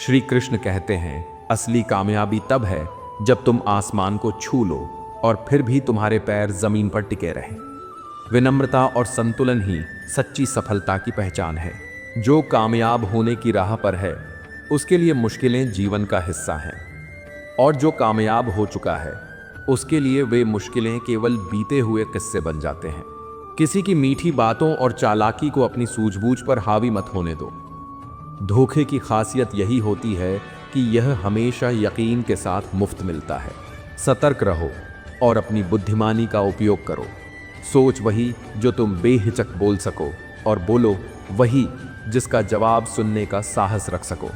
श्री कृष्ण कहते हैं, असली कामयाबी तब है जब तुम आसमान को छू लो और फिर भी तुम्हारे पैर जमीन पर टिके रहें। विनम्रता और संतुलन ही सच्ची सफलता की पहचान है। जो कामयाब होने की राह पर है उसके लिए मुश्किलें जीवन का हिस्सा हैं, और जो कामयाब हो चुका है उसके लिए वे मुश्किलें केवल बीते हुए किस्से बन जाते हैं। किसी की मीठी बातों और चालाकी को अपनी सूझबूझ पर हावी मत होने दो। धोखे की खासियत यही होती है कि यह हमेशा यकीन के साथ मुफ्त मिलता है। सतर्क रहो और अपनी बुद्धिमानी का उपयोग करो। सोच वही जो तुम बेहिचक बोल सको, और बोलो वही जिसका जवाब सुनने का साहस रख सको।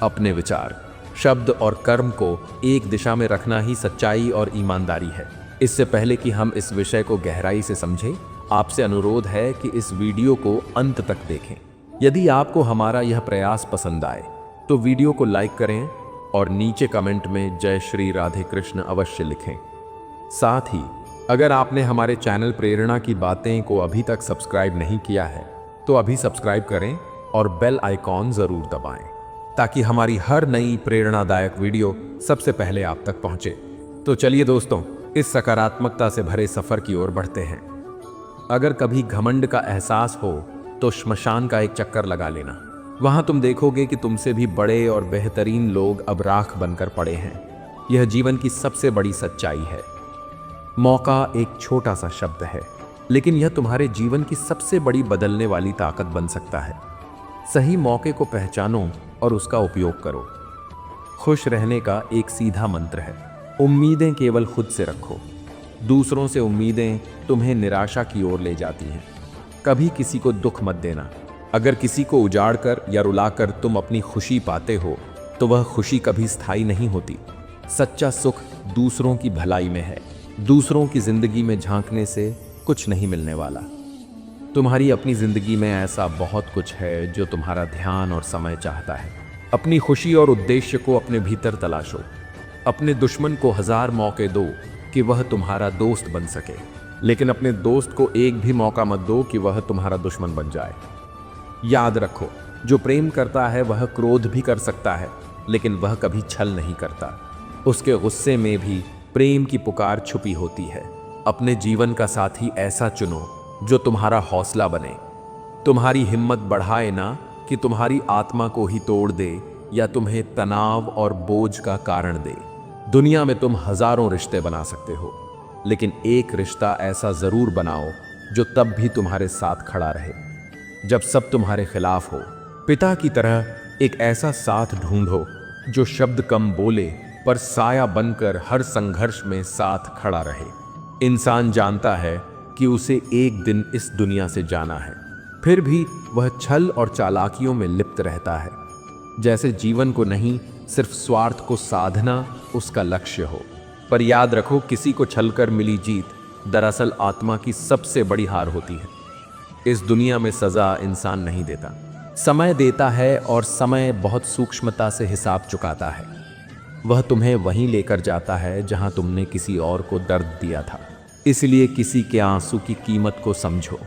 अपने विचार, शब्द और कर्म को एक दिशा में रखना ही सच्चाई और ईमानदारी है। इससे पहले कि हम इस विषय को गहराई से समझें, आपसे अनुरोध है कि इस वीडियो को अंत तक देखें। यदि आपको हमारा यह प्रयास पसंद आए तो वीडियो को लाइक करें और नीचे कमेंट में जय श्री राधे कृष्ण अवश्य लिखें। साथ ही अगर आपने हमारे चैनल प्रेरणा की बातें को अभी तक सब्सक्राइब नहीं किया है तो अभी सब्सक्राइब करें और बेल आइकॉन जरूर दबाएं, ताकि हमारी हर नई प्रेरणादायक वीडियो सबसे पहले आप तक पहुंचे। तो चलिए दोस्तों, इस सकारात्मकता से भरे सफर की ओर बढ़ते हैं। अगर कभी घमंड का एहसास हो तो श्मशान का एक चक्कर लगा लेना। वहां तुम देखोगे कि तुमसे भी बड़े और बेहतरीन लोग अब राख बनकर पड़े हैं। यह जीवन की सबसे बड़ी सच्चाई है। मौका एक छोटा सा शब्द है, लेकिन यह तुम्हारे जीवन की सबसे बड़ी बदलने वाली ताकत बन सकता है। सही मौके को पहचानो और उसका उपयोग करो। खुश रहने का एक सीधा मंत्र है, उम्मीदें केवल खुद से रखो। दूसरों से उम्मीदें तुम्हें निराशा की ओर ले जाती हैं। कभी किसी को दुख मत देना। अगर किसी को उजाड़ कर या रुलाकर तुम अपनी खुशी पाते हो तो वह खुशी कभी स्थायी नहीं होती। सच्चा सुख दूसरों की भलाई में है। दूसरों की जिंदगी में झांकने से कुछ नहीं मिलने वाला। तुम्हारी अपनी जिंदगी में ऐसा बहुत कुछ है जो तुम्हारा ध्यान और समय चाहता है। अपनी खुशी और उद्देश्य को अपने भीतर तलाशो। अपने दुश्मन को 1000 मौके दो कि वह तुम्हारा दोस्त बन सके, लेकिन अपने दोस्त को एक भी मौका मत दो कि वह तुम्हारा दुश्मन बन जाए। याद रखो, जो प्रेम करता है वह क्रोध भी कर सकता है, लेकिन वह कभी छल नहीं करता। उसके गुस्से में भी प्रेम की पुकार छुपी होती है। अपने जीवन का साथी ऐसा चुनो जो तुम्हारा हौसला बने, तुम्हारी हिम्मत बढ़ाए ना कि तुम्हारी आत्मा को ही तोड़ दे या तुम्हें तनाव और बोझ का कारण दे। दुनिया में तुम हजारों रिश्ते बना सकते हो, लेकिन एक रिश्ता ऐसा जरूर बनाओ जो तब भी तुम्हारे साथ खड़ा रहे जब सब तुम्हारे खिलाफ हो। पिता की तरह एक ऐसा साथ ढूंढो जो शब्द कम बोले पर साया बनकर हर संघर्ष में साथ खड़ा रहे। इंसान जानता है कि उसे एक दिन इस दुनिया से जाना है, फिर भी वह छल और चालाकियों में लिप्त रहता है। जैसे जीवन को नहीं, सिर्फ स्वार्थ को साधना उसका लक्ष्य हो। पर याद रखो, किसी को छलकर मिली जीत दरअसल आत्मा की सबसे बड़ी हार होती है। इस दुनिया में सजा इंसान नहीं देता, समय देता है, और समय बहुत सूक्ष्मता से हिसाब चुकाता है। वह तुम्हें वहीं लेकर जाता है जहां तुमने किसी और को दर्द दिया था। इसलिए किसी के आंसू की कीमत को समझो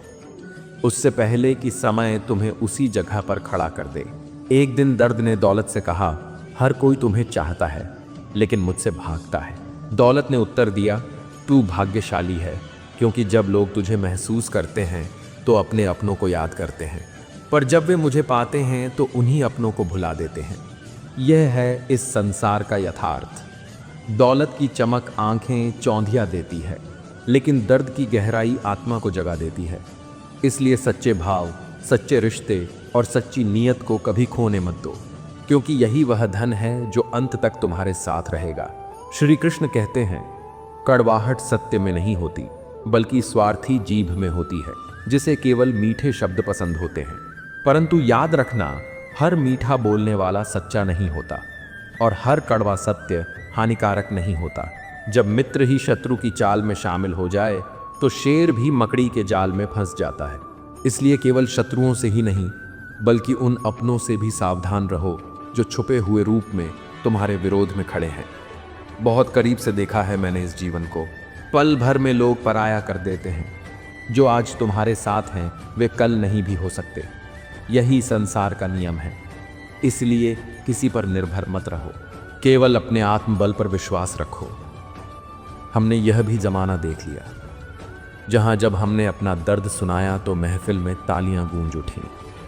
उससे पहले कि समय तुम्हें उसी जगह पर खड़ा कर दे। एक दिन दर्द ने दौलत से कहा, हर कोई तुम्हें चाहता है लेकिन मुझसे भागता है। दौलत ने उत्तर दिया, तू भाग्यशाली है, क्योंकि जब लोग तुझे महसूस करते हैं तो अपने अपनों को याद करते हैं, पर जब वे मुझे पाते हैं तो उन्हीं अपनों को भुला देते हैं। यह है इस संसार का यथार्थ। दौलत की चमक आंखें चौंधिया देती है, लेकिन दर्द की गहराई आत्मा को जगा देती है। इसलिए सच्चे भाव, सच्चे रिश्ते और सच्ची नीयत को कभी खोने मत दो, क्योंकि यही वह धन है जो अंत तक तुम्हारे साथ रहेगा। श्री कृष्ण कहते हैं, कड़वाहट सत्य में नहीं होती बल्कि स्वार्थी जीभ में होती है, जिसे केवल मीठे शब्द पसंद होते हैं। परंतु याद रखना, हर मीठा बोलने वाला सच्चा नहीं होता और हर कड़वा सत्य हानिकारक नहीं होता। जब मित्र ही शत्रु की चाल में शामिल हो जाए तो शेर भी मकड़ी के जाल में फंस जाता है। इसलिए केवल शत्रुओं से ही नहीं बल्कि उन अपनों से भी सावधान रहो जो छुपे हुए रूप में तुम्हारे विरोध में खड़े हैं। बहुत करीब से देखा है मैंने इस जीवन को। पल भर में लोग पराया कर देते हैं। जो आज तुम्हारे साथ हैं वे कल नहीं भी हो सकते। यही संसार का नियम है। इसलिए किसी पर निर्भर मत रहो, केवल अपने आत्मबल पर विश्वास रखो। हमने यह भी जमाना देख लिया जहां जब हमने अपना दर्द सुनाया तो महफिल में तालियां गूंज उठी।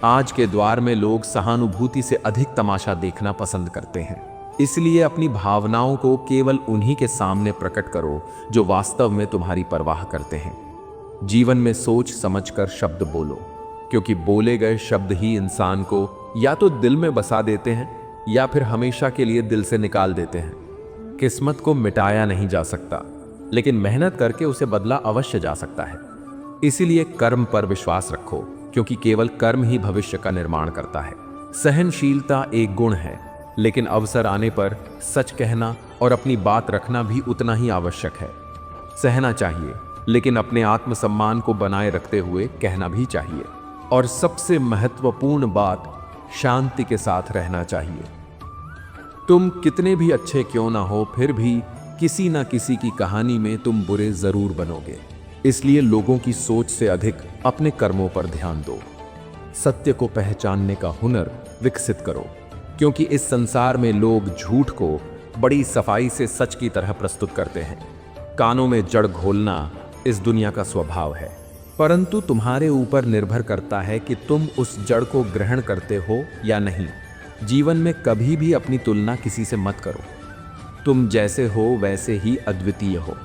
आज के द्वार में लोग सहानुभूति से अधिक तमाशा देखना पसंद करते हैं। इसलिए अपनी भावनाओं को केवल उन्हीं के सामने प्रकट करो जो वास्तव में तुम्हारी परवाह करते हैं। जीवन में सोच समझकर शब्द बोलो, क्योंकि बोले गए शब्द ही इंसान को या तो दिल में बसा देते हैं या फिर हमेशा के लिए दिल से निकाल देते हैं। किस्मत को मिटाया नहीं जा सकता, लेकिन मेहनत करके उसे बदला अवश्य जा सकता है। इसीलिए कर्म पर विश्वास रखो, क्योंकि केवल कर्म ही भविष्य का निर्माण करता है। सहनशीलता एक गुण है, लेकिन अवसर आने पर सच कहना और अपनी बात रखना भी उतना ही आवश्यक है। सहना चाहिए, लेकिन अपने आत्मसम्मान को बनाए रखते हुए कहना भी चाहिए। और सबसे महत्वपूर्ण बात, शांति के साथ रहना चाहिए। तुम कितने भी अच्छे क्यों ना हो, फिर भी किसी ना किसी की कहानी में तुम बुरे जरूर बनोगे। इसलिए लोगों की सोच से अधिक अपने कर्मों पर ध्यान दो। सत्य को पहचानने का हुनर विकसित करो, क्योंकि इस संसार में लोग झूठ को बड़ी सफाई से सच की तरह प्रस्तुत करते हैं। कानों में जड़ घोलना इस दुनिया का स्वभाव है, परंतु तुम्हारे ऊपर निर्भर करता है कि तुम उस जड़ को ग्रहण करते हो या नहीं। जीवन में कभी भी अपनी तुलना किसी से मत करो। तुम जैसे हो वैसे ही अद्वितीय हो।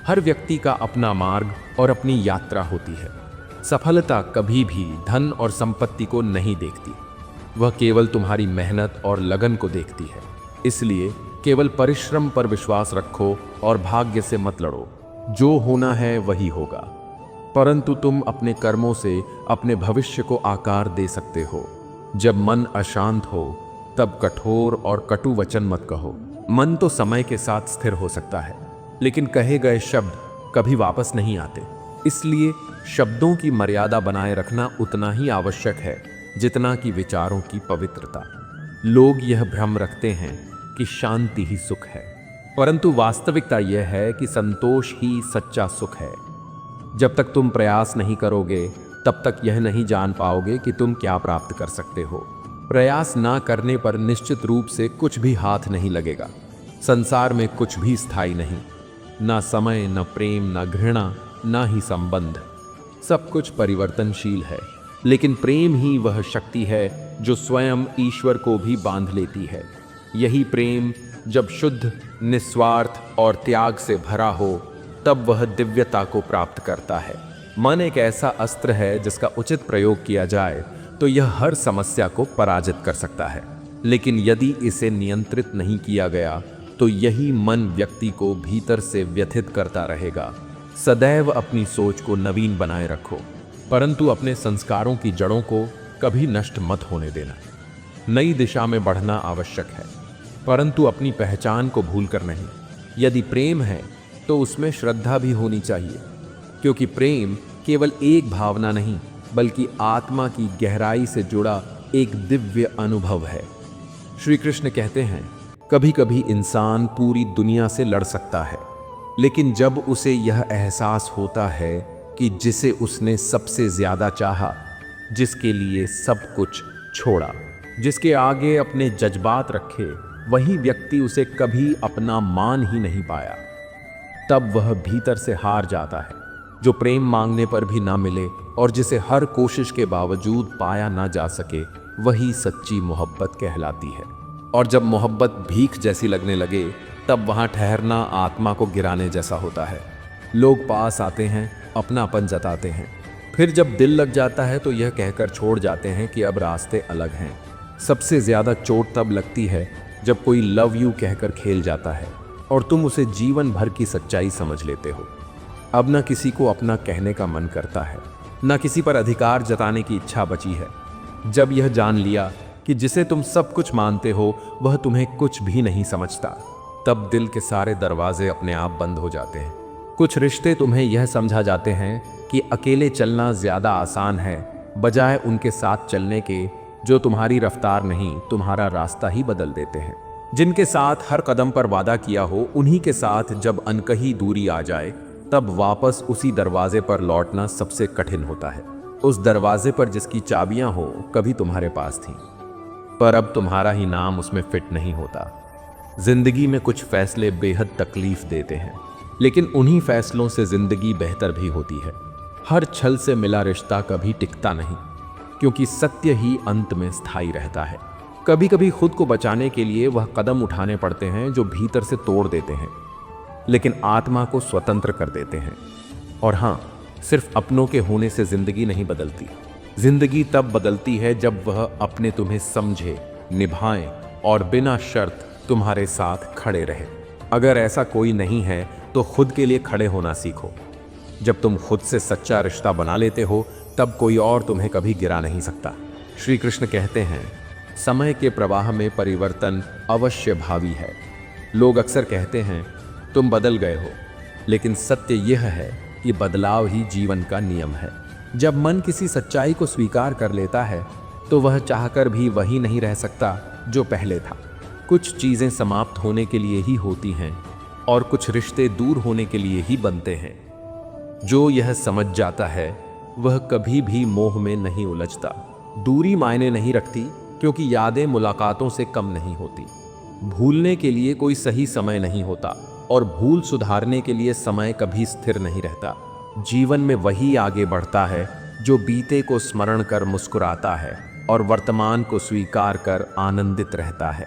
हर व्यक्ति का अपना मार्ग और अपनी यात्रा होती है। सफलता कभी भी धन और संपत्ति को नहीं देखती, वह केवल तुम्हारी मेहनत और लगन को देखती है। इसलिए केवल परिश्रम पर विश्वास रखो और भाग्य से मत लड़ो। जो होना है वही होगा, परंतु तुम अपने कर्मों से अपने भविष्य को आकार दे सकते हो। जब मन अशांत हो तब कठोर और कटु वचन मत कहो। मन तो समय के साथ स्थिर हो सकता है, लेकिन कहे गए शब्द कभी वापस नहीं आते। इसलिए शब्दों की मर्यादा बनाए रखना उतना ही आवश्यक है जितना कि विचारों की पवित्रता। लोग यह भ्रम रखते हैं कि शांति ही सुख है, परंतु वास्तविकता यह है कि संतोष ही सच्चा सुख है। जब तक तुम प्रयास नहीं करोगे तब तक यह नहीं जान पाओगे कि तुम क्या प्राप्त कर सकते हो। प्रयास ना करने पर निश्चित रूप से कुछ भी हाथ नहीं लगेगा। संसार में कुछ भी स्थायी नहीं, ना समय, ना प्रेम, ना घृणा, ना ही संबंध। सब कुछ परिवर्तनशील है, लेकिन प्रेम ही वह शक्ति है जो स्वयं ईश्वर को भी बांध लेती है। यही प्रेम जब शुद्ध, निस्वार्थ और त्याग से भरा हो तब वह दिव्यता को प्राप्त करता है। मन एक ऐसा अस्त्र है जिसका उचित प्रयोग किया जाए तो यह हर समस्या को पराजित कर सकता है, लेकिन यदि इसे नियंत्रित नहीं किया गया तो यही मन व्यक्ति को भीतर से व्यथित करता रहेगा। सदैव अपनी सोच को नवीन बनाए रखो, परंतु अपने संस्कारों की जड़ों को कभी नष्ट मत होने देना। नई दिशा में बढ़ना आवश्यक है, परंतु अपनी पहचान को भूलकर नहीं। यदि प्रेम है तो उसमें श्रद्धा भी होनी चाहिए, क्योंकि प्रेम केवल एक भावना नहीं बल्कि आत्मा की गहराई से जुड़ा एक दिव्य अनुभव है। श्री कृष्ण कहते हैं, कभी कभी इंसान पूरी दुनिया से लड़ सकता है, लेकिन जब उसे यह एहसास होता है कि जिसे उसने सबसे ज्यादा चाहा, जिसके लिए सब कुछ छोड़ा, जिसके आगे अपने जज्बात रखे, वही व्यक्ति उसे कभी अपना मान ही नहीं पाया, तब वह भीतर से हार जाता है। जो प्रेम मांगने पर भी ना मिले और जिसे हर कोशिश के बावजूद पाया ना जा सके, वही सच्ची मोहब्बत कहलाती है। और जब मोहब्बत भीख जैसी लगने लगे तब वहाँ ठहरना आत्मा को गिराने जैसा होता है। लोग पास आते हैं, अपनापन जताते हैं, फिर जब दिल लग जाता है तो यह कहकर छोड़ जाते हैं कि अब रास्ते अलग हैं। सबसे ज़्यादा चोट तब लगती है जब कोई लव यू कहकर खेल जाता है और तुम उसे जीवन भर की सच्चाई समझ लेते हो। अब न किसी को अपना कहने का मन करता है, न किसी पर अधिकार जताने की इच्छा बची है। जब यह जान लिया कि जिसे तुम सब कुछ मानते हो वह तुम्हें कुछ भी नहीं समझता, तब दिल के सारे दरवाजे अपने आप बंद हो जाते हैं। कुछ रिश्ते तुम्हें यह समझा जाते हैं कि अकेले चलना ज़्यादा आसान है, बजाय उनके साथ चलने के जो तुम्हारी रफ्तार नहीं तुम्हारा रास्ता ही बदल देते हैं। जिनके साथ हर कदम पर वादा किया हो, उन्हीं के साथ जब अनकही दूरी आ जाए तब वापस उसी दरवाजे पर लौटना सबसे कठिन होता है। उस दरवाजे पर जिसकी चाबियां हो कभी तुम्हारे पास थीं। पर अब तुम्हारा ही नाम उसमें फिट नहीं होता। जिंदगी में कुछ फैसले बेहद तकलीफ देते हैं, लेकिन उन्हीं फैसलों से जिंदगी बेहतर भी होती है। हर छल से मिला रिश्ता कभी टिकता नहीं, क्योंकि सत्य ही अंत में स्थायी रहता है। कभी कभी खुद को बचाने के लिए वह कदम उठाने पड़ते हैं जो भीतर से तोड़ देते हैं, लेकिन आत्मा को स्वतंत्र कर देते हैं। और हाँ, सिर्फ अपनों के होने से जिंदगी नहीं बदलती। जिंदगी तब बदलती है जब वह अपने तुम्हें समझे, निभाएं और बिना शर्त तुम्हारे साथ खड़े रहे। अगर ऐसा कोई नहीं है तो खुद के लिए खड़े होना सीखो। जब तुम खुद से सच्चा रिश्ता बना लेते हो, तब कोई और तुम्हें कभी गिरा नहीं सकता। श्री कृष्ण कहते हैं, समय के प्रवाह में परिवर्तन अवश्य भावी है। लोग अक्सर कहते हैं तुम बदल गए हो, लेकिन सत्य यह है कि बदलाव ही जीवन का नियम है। जब मन किसी सच्चाई को स्वीकार कर लेता है तो वह चाहकर भी वही नहीं रह सकता जो पहले था। कुछ चीजें समाप्त होने के लिए ही होती हैं और कुछ रिश्ते दूर होने के लिए ही बनते हैं। जो यह समझ जाता है वह कभी भी मोह में नहीं उलझता। दूरी मायने नहीं रखती, क्योंकि यादें मुलाकातों से कम नहीं होती। भूलने के लिए कोई सही समय नहीं होता और भूल सुधारने के लिए समय कभी स्थिर नहीं रहता। जीवन में वही आगे बढ़ता है जो बीते को स्मरण कर मुस्कुराता है और वर्तमान को स्वीकार कर आनंदित रहता है।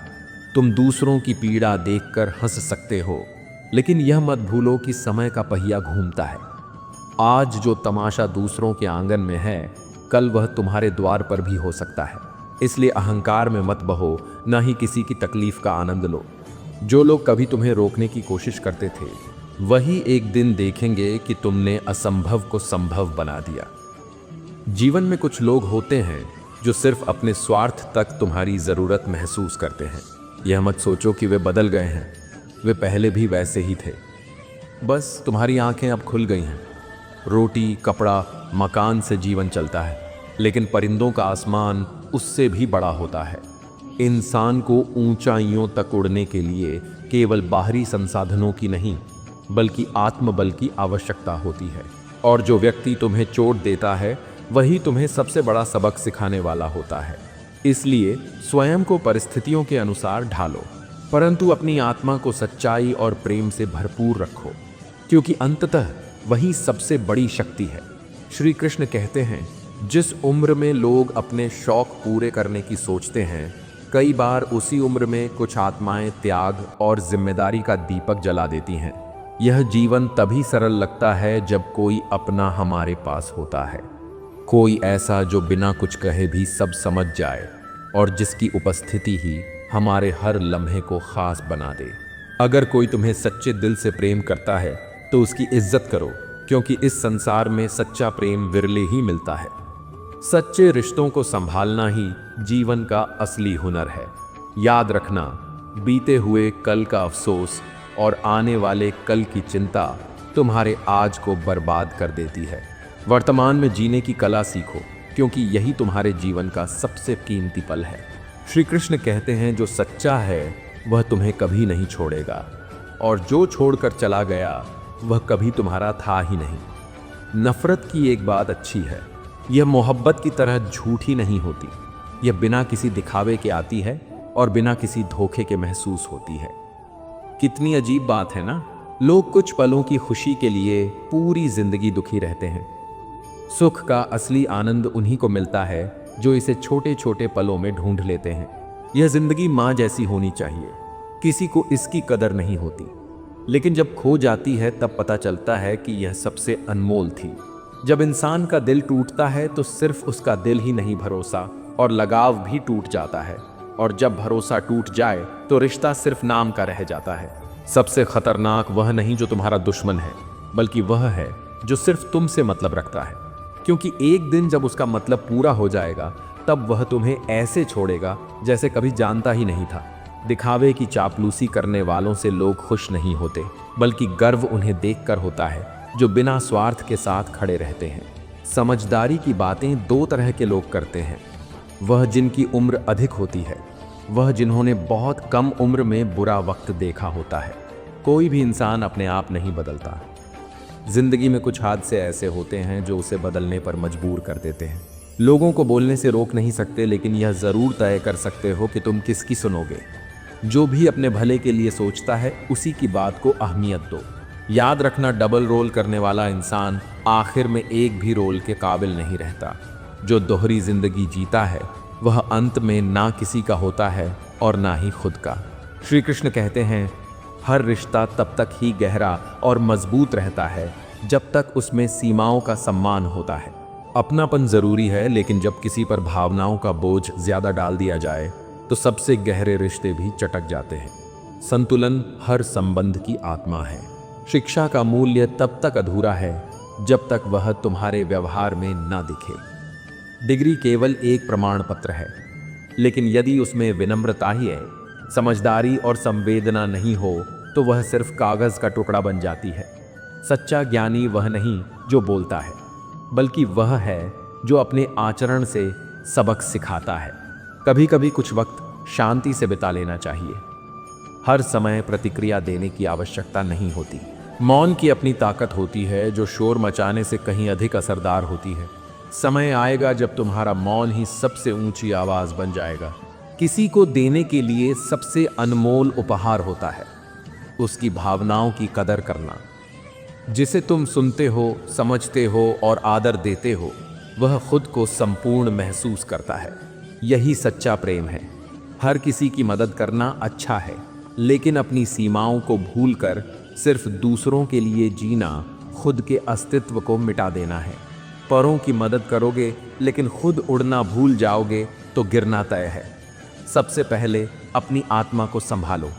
तुम दूसरों की पीड़ा देखकर हंस सकते हो, लेकिन यह मत भूलो कि समय का पहिया घूमता है। आज जो तमाशा दूसरों के आंगन में है, कल वह तुम्हारे द्वार पर भी हो सकता है। इसलिए अहंकार में मत बहो, न ही किसी की तकलीफ का आनंद लो। जो लोग कभी तुम्हें रोकने की कोशिश करते थे, वही एक दिन देखेंगे कि तुमने असंभव को संभव बना दिया। जीवन में कुछ लोग होते हैं जो सिर्फ अपने स्वार्थ तक तुम्हारी जरूरत महसूस करते हैं। यह मत सोचो कि वे बदल गए हैं, वे पहले भी वैसे ही थे। बस तुम्हारी आंखें अब खुल गई हैं। रोटी, कपड़ा, मकान से जीवन चलता है, लेकिन परिंदों का आसमान उससे भी बड़ा होता है। इंसान को ऊंचाइयों तक उड़ने के लिए केवल बाहरी संसाधनों की नहीं, बल्कि आत्मबल की आवश्यकता होती है। और जो व्यक्ति तुम्हें चोट देता है, वही तुम्हें सबसे बड़ा सबक सिखाने वाला होता है। इसलिए स्वयं को परिस्थितियों के अनुसार ढालो, परंतु अपनी आत्मा को सच्चाई और प्रेम से भरपूर रखो, क्योंकि अंततः वही सबसे बड़ी शक्ति है। श्री कृष्ण कहते हैं, जिस उम्र में लोग अपने शौक पूरे करने की सोचते हैं, कई बार उसी उम्र में कुछ आत्माएं त्याग और जिम्मेदारी का दीपक जला देती हैं। यह जीवन तभी सरल लगता है जब कोई अपना हमारे पास होता है, कोई ऐसा जो बिना कुछ कहे भी सब समझ जाए और जिसकी उपस्थिति ही हमारे हर लम्हे को खास बना दे। अगर कोई तुम्हें सच्चे दिल से प्रेम करता है तो उसकी इज्जत करो, क्योंकि इस संसार में सच्चा प्रेम विरले ही मिलता है। सच्चे रिश्तों को संभालना ही जीवन का असली हुनर है। याद रखना, बीते हुए कल का अफसोस और आने वाले कल की चिंता तुम्हारे आज को बर्बाद कर देती है। वर्तमान में जीने की कला सीखो, क्योंकि यही तुम्हारे जीवन का सबसे कीमती पल है। श्री कृष्ण कहते हैं, जो सच्चा है वह तुम्हें कभी नहीं छोड़ेगा, और जो छोड़कर चला गया वह कभी तुम्हारा था ही नहीं। नफरत की एक बात अच्छी है, यह मोहब्बत की तरह झूठी नहीं होती। यह बिना किसी दिखावे के आती है और बिना किसी धोखे के महसूस होती है। कितनी अजीब बात है ना। लोग कुछ पलों की खुशी के लिए पूरी जिंदगी दुखी रहते हैं। सुख का असली आनंद उन्हीं को मिलता है जो इसे छोटे छोटे पलों में ढूंढ लेते हैं। यह जिंदगी माँ जैसी होनी चाहिए, किसी को इसकी कदर नहीं होती, लेकिन जब खो जाती है तब पता चलता है कि यह सबसे अनमोल थी। जब इंसान का दिल टूटता है तो सिर्फ उसका दिल ही नहीं, भरोसा और लगाव भी टूट जाता है, और जब भरोसा टूट जाए तो रिश्ता सिर्फ नाम का रह जाता है। सबसे खतरनाक वह नहीं जो तुम्हारा दुश्मन है, बल्कि वह है जो सिर्फ तुमसे मतलब रखता है, क्योंकि एक दिन जब उसका मतलब पूरा हो जाएगा तब वह तुम्हें ऐसे छोड़ेगा जैसे कभी जानता ही नहीं था। दिखावे की चापलूसी करने वालों से लोग खुश नहीं होते, बल्कि गर्व उन्हें देखकर होता है जो बिना स्वार्थ के साथ खड़े रहते हैं। समझदारी की बातें दो तरह के लोग करते हैं, वह जिनकी उम्र अधिक होती है, वह जिन्होंने बहुत कम उम्र में बुरा वक्त देखा होता है। कोई भी इंसान अपने आप नहीं बदलता। जिंदगी में कुछ हादसे ऐसे होते हैं जो उसे बदलने पर मजबूर कर देते हैं। लोगों को बोलने से रोक नहीं सकते, लेकिन यह ज़रूर तय कर सकते हो कि तुम किसकी सुनोगे। जो भी अपने भले के लिए सोचता है उसी की बात को अहमियत दो। याद रखना, डबल रोल करने वाला इंसान आखिर में एक भी रोल के काबिल नहीं रहता। जो दोहरी जिंदगी जीता है वह अंत में ना किसी का होता है और ना ही खुद का। श्री कृष्ण कहते हैं, हर रिश्ता तब तक ही गहरा और मजबूत रहता है जब तक उसमें सीमाओं का सम्मान होता है। अपनापन जरूरी है, लेकिन जब किसी पर भावनाओं का बोझ ज्यादा डाल दिया जाए तो सबसे गहरे रिश्ते भी चटक जाते हैं। संतुलन हर संबंध की आत्मा है। शिक्षा का मूल्य तब तक अधूरा है जब तक वह तुम्हारे व्यवहार में ना दिखे। डिग्री केवल एक प्रमाण पत्र है, लेकिन यदि उसमें विनम्रता ही है, समझदारी और संवेदना नहीं हो तो वह सिर्फ कागज का टुकड़ा बन जाती है। सच्चा ज्ञानी वह नहीं जो बोलता है, बल्कि वह है जो अपने आचरण से सबक सिखाता है। कभी कभी कुछ वक्त शांति से बिता लेना चाहिए। हर समय प्रतिक्रिया देने की आवश्यकता नहीं होती। मौन की अपनी ताकत होती है जो शोर मचाने से कहीं अधिक असरदार होती है। समय आएगा जब तुम्हारा मौन ही सबसे ऊंची आवाज बन जाएगा। किसी को देने के लिए सबसे अनमोल उपहार होता है उसकी भावनाओं की कदर करना। जिसे तुम सुनते हो, समझते हो और आदर देते हो, वह खुद को संपूर्ण महसूस करता है। यही सच्चा प्रेम है। हर किसी की मदद करना अच्छा है, लेकिन अपनी सीमाओं को भूलकर सिर्फ दूसरों के लिए जीना खुद के अस्तित्व को मिटा देना है। परों की मदद करोगे लेकिन खुद उड़ना भूल जाओगे तो गिरना तय है। सबसे पहले अपनी आत्मा को संभालो,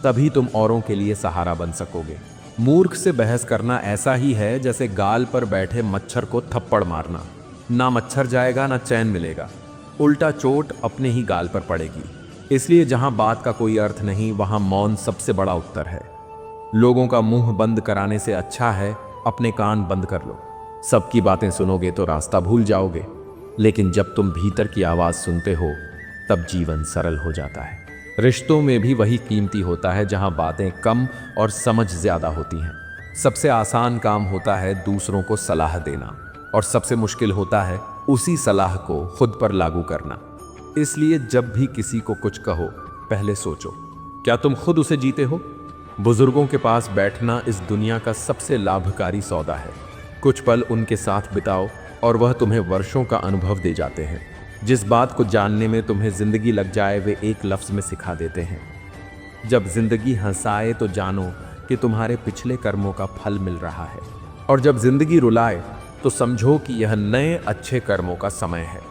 तभी तुम औरों के लिए सहारा बन सकोगे। मूर्ख से बहस करना ऐसा ही है जैसे गाल पर बैठे मच्छर को थप्पड़ मारना। ना मच्छर जाएगा ना चैन मिलेगा, उल्टा चोट अपने ही गाल पर पड़ेगी। इसलिए जहां बात का कोई अर्थ नहीं, वहां मौन सबसे बड़ा उत्तर है। लोगों का मुंह बंद कराने से अच्छा है अपने कान बंद कर लो। सबकी बातें सुनोगे तो रास्ता भूल जाओगे, लेकिन जब तुम भीतर की आवाज सुनते हो तब जीवन सरल हो जाता है। रिश्तों में भी वही कीमती होता है जहां बातें कम और समझ ज्यादा होती हैं। सबसे आसान काम होता है दूसरों को सलाह देना, और सबसे मुश्किल होता है उसी सलाह को खुद पर लागू करना। इसलिए जब भी किसी को कुछ कहो, पहले सोचो, क्या तुम खुद उसे जीते हो? बुजुर्गों के पास बैठना इस दुनिया का सबसे लाभकारी सौदा है। कुछ पल उनके साथ बिताओ और वह तुम्हें वर्षों का अनुभव दे जाते हैं। जिस बात को जानने में तुम्हें जिंदगी लग जाए, वे एक लफ्ज में सिखा देते हैं। जब जिंदगी हंसाए तो जानो कि तुम्हारे पिछले कर्मों का फल मिल रहा है, और जब जिंदगी रुलाए तो समझो कि यह नए अच्छे कर्मों का समय है।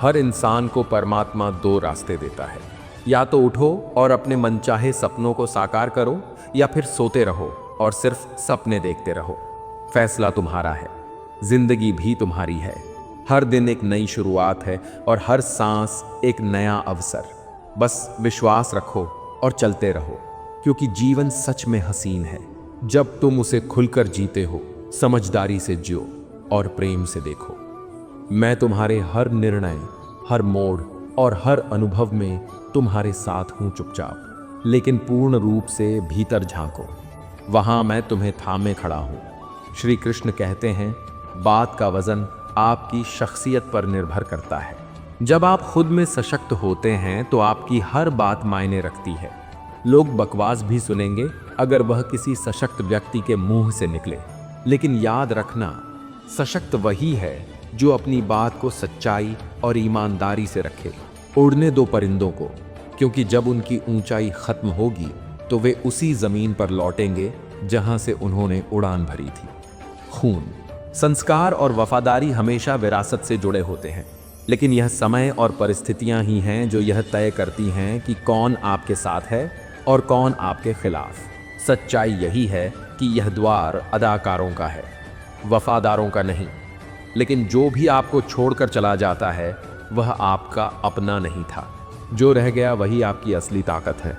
हर इंसान को परमात्मा दो रास्ते देता है, या तो उठो और अपने मनचाहे सपनों को साकार करो, या फिर सोते रहो और सिर्फ सपने देखते रहो। फैसला तुम्हारा है, जिंदगी भी तुम्हारी है। हर दिन एक नई शुरुआत है और हर सांस एक नया अवसर। बस विश्वास रखो और चलते रहो, क्योंकि जीवन सच में हसीन है जब तुम उसे खुलकर जीते हो, समझदारी से जियो और प्रेम से देखो। मैं तुम्हारे हर निर्णय, हर मोड़ और हर अनुभव में तुम्हारे साथ हूं, चुपचाप लेकिन पूर्ण रूप से भीतर झांको, वहां मैं तुम्हें थामे खड़ा हूं। श्री कृष्ण कहते हैं, बात का वजन आपकी शख्सियत पर निर्भर करता है। जब आप खुद में सशक्त होते हैं तो आपकी हर बात मायने रखती है। लोग बकवास भी सुनेंगे अगर वह किसी सशक्त व्यक्ति के मुंह से निकले, लेकिन याद रखना, सशक्त वही है जो अपनी बात को सच्चाई और ईमानदारी से रखे। उड़ने दो परिंदों को, क्योंकि जब उनकी ऊंचाई खत्म होगी तो वे उसी जमीन पर लौटेंगे जहां से उन्होंने उड़ान भरी थी। खून, संस्कार और वफादारी हमेशा विरासत से जुड़े होते हैं, लेकिन यह समय और परिस्थितियां ही हैं जो यह तय करती हैं कि कौन आपके साथ है और कौन आपके खिलाफ। सच्चाई यही है कि यह द्वार अदाकारों का है, वफादारों का नहीं। लेकिन जो भी आपको छोड़कर चला जाता है वह आपका अपना नहीं था। जो रह गया वही आपकी असली ताकत है।